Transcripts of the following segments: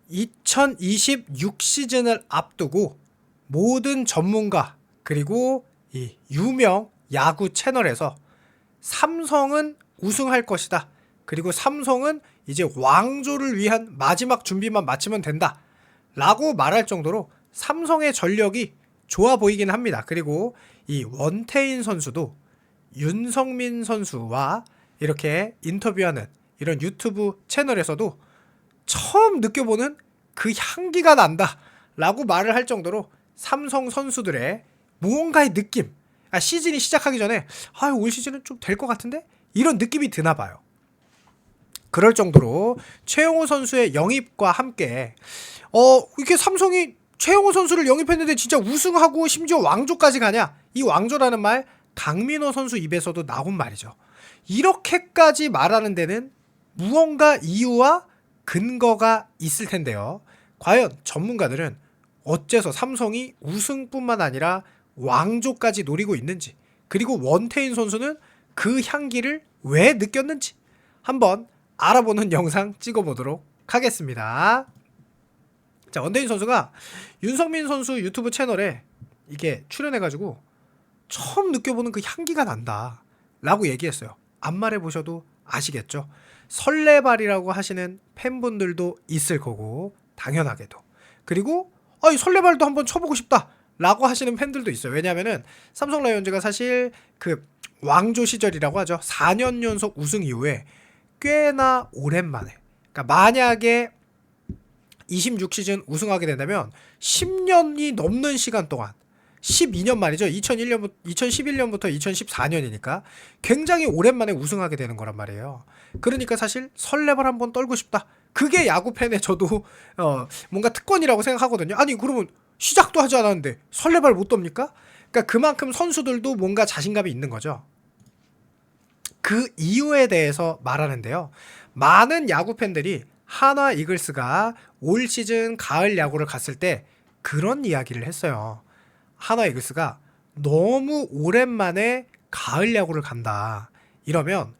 2026 시즌을 앞두고 모든 전문가 그리고 이 유명 야구 채널에서 삼성은 우승할 것이다. 그리고 삼성은 이제 왕조를 위한 마지막 준비만 마치면 된다. 라고 말할 정도로 삼성의 전력이 좋아 보이긴 합니다. 그리고 이 원태인 선수도 윤성민 선수와 이렇게 인터뷰하는 이런 유튜브 채널에서도 처음 느껴보는 그 향기가 난다 라고 말을 할 정도로 삼성 선수들의 무언가의 느낌, 시즌이 시작하기 전에 올 시즌은 좀 될 것 같은데? 이런 느낌이 드나 봐요. 그럴 정도로 최용호 선수의 영입과 함께 이게 삼성이 최용호 선수를 영입했는데 진짜 우승하고 심지어 왕조까지 가냐? 이 왕조라는 말 강민호 선수 입에서도 나온 말이죠. 이렇게까지 말하는 데는 무언가 이유와 근거가 있을 텐데요. 과연 전문가들은 어째서 삼성이 우승뿐만 아니라 왕조까지 노리고 있는지, 그리고 원태인 선수는 그 향기를 왜 느꼈는지 한번 알아보는 영상 찍어보도록 하겠습니다. 자, 원태인 선수가 윤성민 선수 유튜브 채널에 이게 출연해가지고 처음 느껴보는 그 향기가 난다 라고 얘기했어요. 안 말해보셔도 아시겠죠? 설레발이라고 하시는 팬분들도 있을 거고, 당연하게도. 그리고 이 설레발도 한번 쳐보고 싶다 라고 하시는 팬들도 있어요. 왜냐하면은 삼성 라이온즈가 사실 그 왕조 시절이라고 하죠. 4년 연속 우승 이후에 꽤나 오랜만에, 그러니까 만약에 26 시즌 우승하게 된다면 10년이 넘는 시간 동안, 12년 만이죠. 2011년부터 2014년이니까 굉장히 오랜만에 우승하게 되는 거란 말이에요. 그러니까 사실 설레발 한번 떨고 싶다. 그게 야구 팬의 저도 뭔가 특권이라고 생각하거든요. 아니 그러면 시작도 하지 않았는데 설레발 못 돕니까? 그러니까 그만큼 선수들도 뭔가 자신감이 있는 거죠. 그 이유에 대해서 말하는데요. 많은 야구 팬들이 한화 이글스가 올 시즌 가을 야구를 갔을 때 그런 이야기를 했어요. 한화 이글스가 너무 오랜만에 가을 야구를 간다. 이러면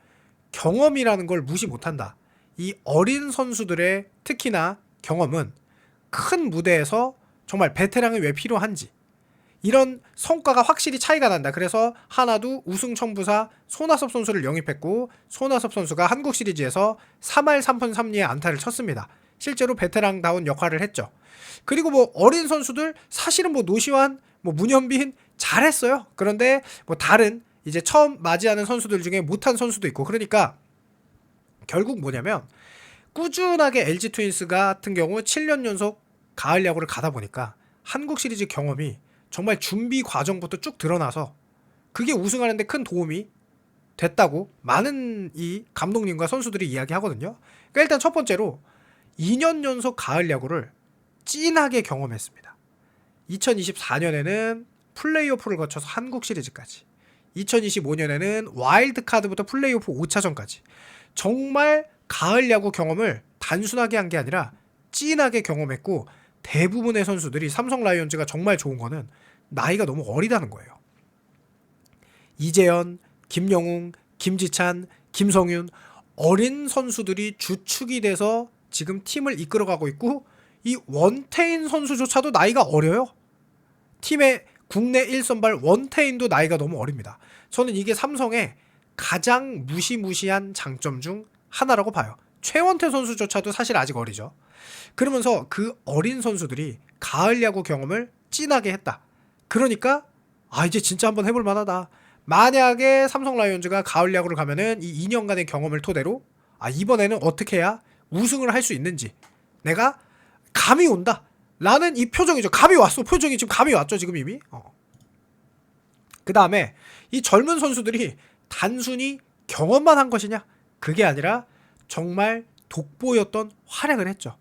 경험이라는 걸 무시 못한다. 이 어린 선수들의 특히나 경험은 큰 무대에서 정말 베테랑이 왜 필요한지, 이런 성과가 확실히 차이가 난다. 그래서 하나도 우승 청부사 손아섭 선수를 영입했고, 손아섭 선수가 한국 시리즈에서 3할 3푼 3리의 안타를 쳤습니다. 실제로 베테랑다운 역할을 했죠. 그리고 뭐 어린 선수들 사실은 뭐 노시환, 뭐 문현빈 잘했어요. 그런데 뭐 다른 이제 처음 맞이하는 선수들 중에 못한 선수도 있고, 그러니까 결국 뭐냐면 꾸준하게 LG 트윈스 같은 경우 7년 연속 가을 야구를 가다 보니까 한국 시리즈 경험이 정말 준비 과정부터 쭉 드러나서 그게 우승하는데 큰 도움이 됐다고 많은 이 감독님과 선수들이 이야기하거든요. 그러니까 일단 첫 번째로 2년 연속 가을 야구를 찐하게 경험했습니다. 2024년에는 플레이오프를 거쳐서 한국 시리즈까지, 2025년에는 와일드카드부터 플레이오프 5차전까지 정말 가을 야구 경험을 단순하게 한 게 아니라 찐하게 경험했고, 대부분의 선수들이 삼성 라이온즈가 정말 좋은 거는 나이가 너무 어리다는 거예요. 이재현, 김영웅, 김지찬, 김성윤, 어린 선수들이 주축이 돼서 지금 팀을 이끌어가고 있고, 이 원태인 선수조차도 나이가 어려요. 팀의 국내 1선발 원태인도 나이가 너무 어립니다. 저는 이게 삼성의 가장 무시무시한 장점 중 하나라고 봐요. 최원태 선수조차도 사실 아직 어리죠. 그러면서 그 어린 선수들이 가을 야구 경험을 찐하게 했다. 그러니까 이제 진짜 한번 해볼 만하다. 만약에 삼성 라이온즈가 가을 야구를 가면은 이 2년간의 경험을 토대로 이번에는 어떻게 해야 우승을 할 수 있는지 내가 감이 온다 라는 이 표정이죠. 감이 왔어. 표정이 지금 감이 왔죠. 지금 이미. 그 다음에 이 젊은 선수들이 단순히 경험만 한 것이냐? 그게 아니라 정말 돋보였던 활약을 했죠.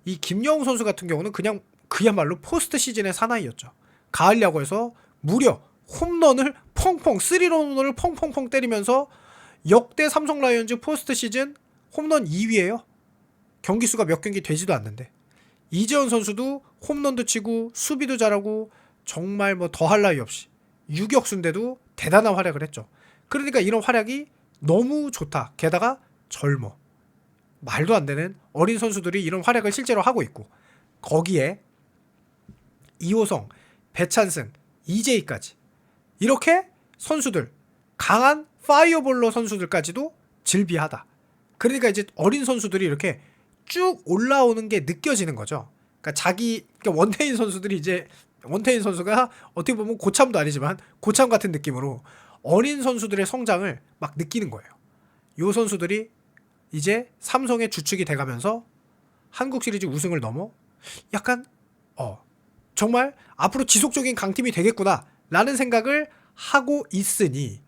이 김영웅 선수 같은 경우는 그냥 그야말로 포스트 시즌의 사나이였죠. 가을 야구에서 무려 홈런을 펑펑, 3런 홈런을 펑펑펑 때리면서 역대 삼성 라이온즈 포스트 시즌 홈런 2위예요. 경기 수가 몇 경기 되지도 않는데. 이재원 선수도 홈런도 치고 수비도 잘하고 정말 뭐 더할 나위 없이 유격수인데도 대단한 활약을 했죠. 그러니까 이런 활약이 너무 좋다. 게다가 젊어. 말도 안 되는 어린 선수들이 이런 활약을 실제로 하고 있고, 거기에 이호성, 배찬승, 이재희까지 이렇게 선수들, 강한 파이어볼러 선수들까지도 질비하다. 그러니까 이제 어린 선수들이 이렇게 쭉 올라오는 게 느껴지는 거죠. 그러니까 원태인 선수들이 이제, 원태인 선수가 어떻게 보면 고참도 아니지만 고참 같은 느낌으로 어린 선수들의 성장을 막 느끼는 거예요. 요 선수들이 이제 삼성의 주축이 돼가면서 한국 시리즈 우승을 넘어 약간 정말 앞으로 지속적인 강팀이 되겠구나 라는 생각을 하고 있으니,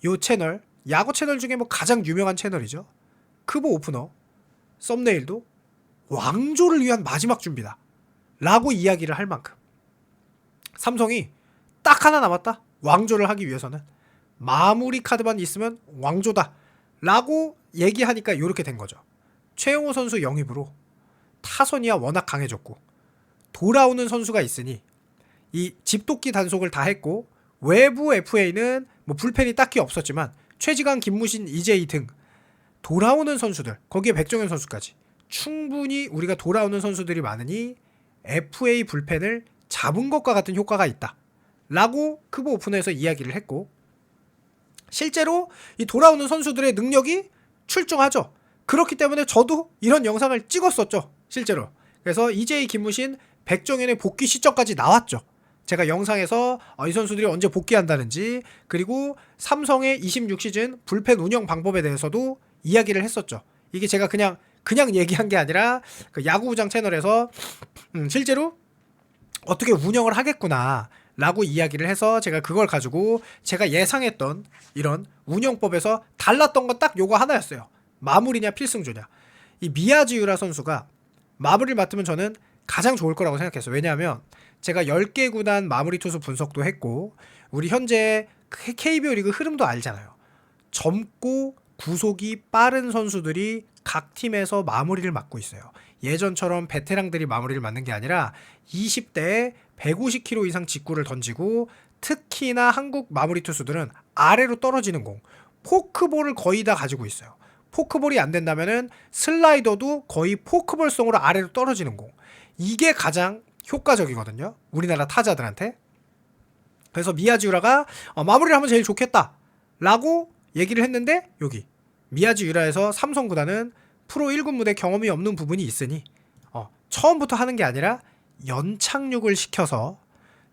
요 채널, 야구 채널 중에 뭐 가장 유명한 채널이죠. 크보 오프너 썸네일도 왕조를 위한 마지막 준비다 라고 이야기를 할 만큼 삼성이 딱 하나 남았다. 왕조를 하기 위해서는 마무리 카드만 있으면 왕조다 라고 얘기하니까 이렇게 된 거죠. 최용호 선수 영입으로 타선이야 워낙 강해졌고, 돌아오는 선수가 있으니 이 집도끼 단속을 다 했고, 외부 FA는 뭐 불펜이 딱히 없었지만 최지강, 김무신, 이재희 등 돌아오는 선수들, 거기에 백종현 선수까지 충분히 우리가 돌아오는 선수들이 많으니 FA 불펜을 잡은 것과 같은 효과가 있다 라고 크보 오프너에서 이야기를 했고, 실제로 이 돌아오는 선수들의 능력이 출중하죠. 그렇기 때문에 저도 이런 영상을 찍었었죠, 실제로. 그래서 이재희, 김무신, 백종현의 복귀 시점까지 나왔죠. 제가 영상에서 이 선수들이 언제 복귀한다는지, 그리고 삼성의 26시즌 불펜 운영 방법에 대해서도 이야기를 했었죠. 이게 제가 그냥 얘기한 게 아니라 그 야구부장 채널에서 실제로 어떻게 운영을 하겠구나 라고 이야기를 해서, 제가 그걸 가지고 제가 예상했던 이런 운영법에서 달랐던 건 딱 요거 하나였어요. 마무리냐 필승조냐. 이 미야지유라 선수가 마무리를 맡으면 저는 가장 좋을 거라고 생각했어요. 왜냐하면 제가 10개 구단 마무리 투수 분석도 했고, 우리 현재 KBO 리그 흐름도 알잖아요. 젊고 구속이 빠른 선수들이 각 팀에서 마무리를 맡고 있어요. 예전처럼 베테랑들이 마무리를 맡는 게 아니라 20대에 150km 이상 직구를 던지고, 특히나 한국 마무리 투수들은 아래로 떨어지는 공, 포크볼을 거의 다 가지고 있어요. 포크볼이 안 된다면은 슬라이더도 거의 포크볼성으로 아래로 떨어지는 공. 이게 가장 효과적이거든요, 우리나라 타자들한테. 그래서 미야지유라가 마무리를 하면 제일 좋겠다 라고 얘기를 했는데, 여기 미야지유라에서 삼성 구단은 프로 1군 무대 경험이 없는 부분이 있으니 처음부터 하는 게 아니라 연착륙을 시켜서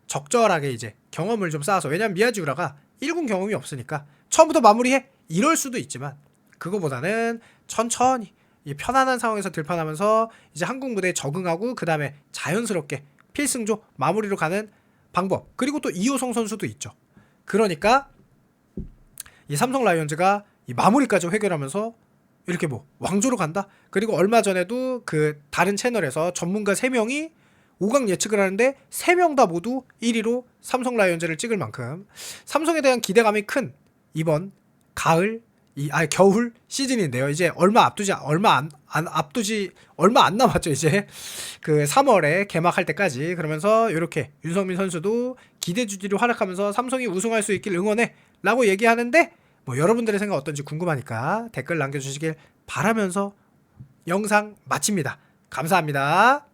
적절하게 이제 경험을 좀 쌓아서, 왜냐면 미야지유라가 1군 경험이 없으니까 처음부터 마무리해 이럴 수도 있지만, 그거보다는 천천히 편안한 상황에서 들판하면서 이제 한국 무대에 적응하고, 그 다음에 자연스럽게 필승조 마무리로 가는 방법. 그리고 또 이호성 선수도 있죠. 그러니까 이 삼성 라이온즈가 이 마무리까지 해결하면서 이렇게 뭐 왕조로 간다. 그리고 얼마 전에도 그 다른 채널에서 전문가 3명이 5강 예측을 하는데 3명 다 모두 1위로 삼성 라이온즈를 찍을 만큼 삼성에 대한 기대감이 큰 이번 겨울 시즌인데요. 이제 얼마 안 남았죠. 이제 그 3월에 개막할 때까지. 그러면서 이렇게 윤석민 선수도 기대 주지로 활약하면서 삼성이 우승할 수 있길 응원해 라고 얘기하는데, 뭐 여러분들의 생각 어떤지 궁금하니까 댓글 남겨주시길 바라면서 영상 마칩니다. 감사합니다.